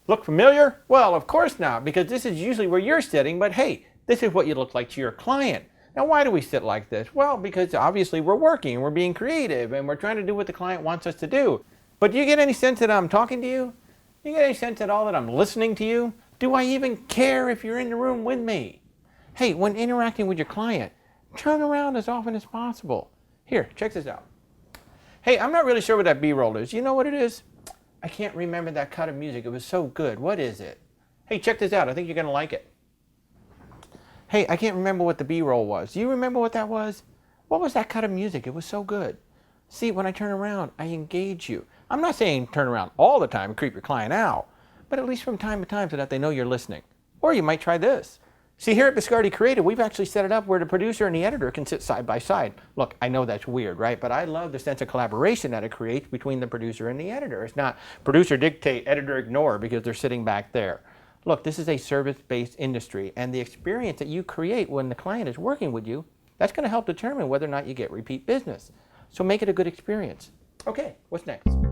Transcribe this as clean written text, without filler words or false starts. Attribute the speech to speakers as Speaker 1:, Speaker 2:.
Speaker 1: Look familiar? Well, of course not, because this is usually where you're sitting, but hey, this is what you look like to your client. Now, why do we sit like this? Well, because obviously we're working, we're being creative, and we're trying to do what the client wants us to do. But do you get any sense that I'm talking to you? Do you get any sense at all that I'm listening to you? Do I even care if you're in the room with me? Hey, when interacting with your client, turn around as often as possible. Here, check this out. Hey, I'm not really sure what that B-roll is. You know what it is? I can't remember that cut of music. It was so good. What is it? Hey, check this out. I think you're going to like it. Hey, I can't remember what the B-roll was. Do you remember what that was? What was that cut of music? It was so good. See, when I turn around, I engage you. I'm not saying turn around all the time and creep your client out, but at least from time to time so that they know you're listening. Or you might try this. See, here at Biscardi Creative, we've actually set it up where the producer and the editor can sit side by side. Look, I know that's weird, right? But I love the sense of collaboration that it creates between the producer and the editor. It's not producer dictate, editor ignore because they're sitting back there. Look, this is a service-based industry, and the experience that you create when the client is working with you, that's going to help determine whether or not you get repeat business. So make it a good experience. Okay, what's next?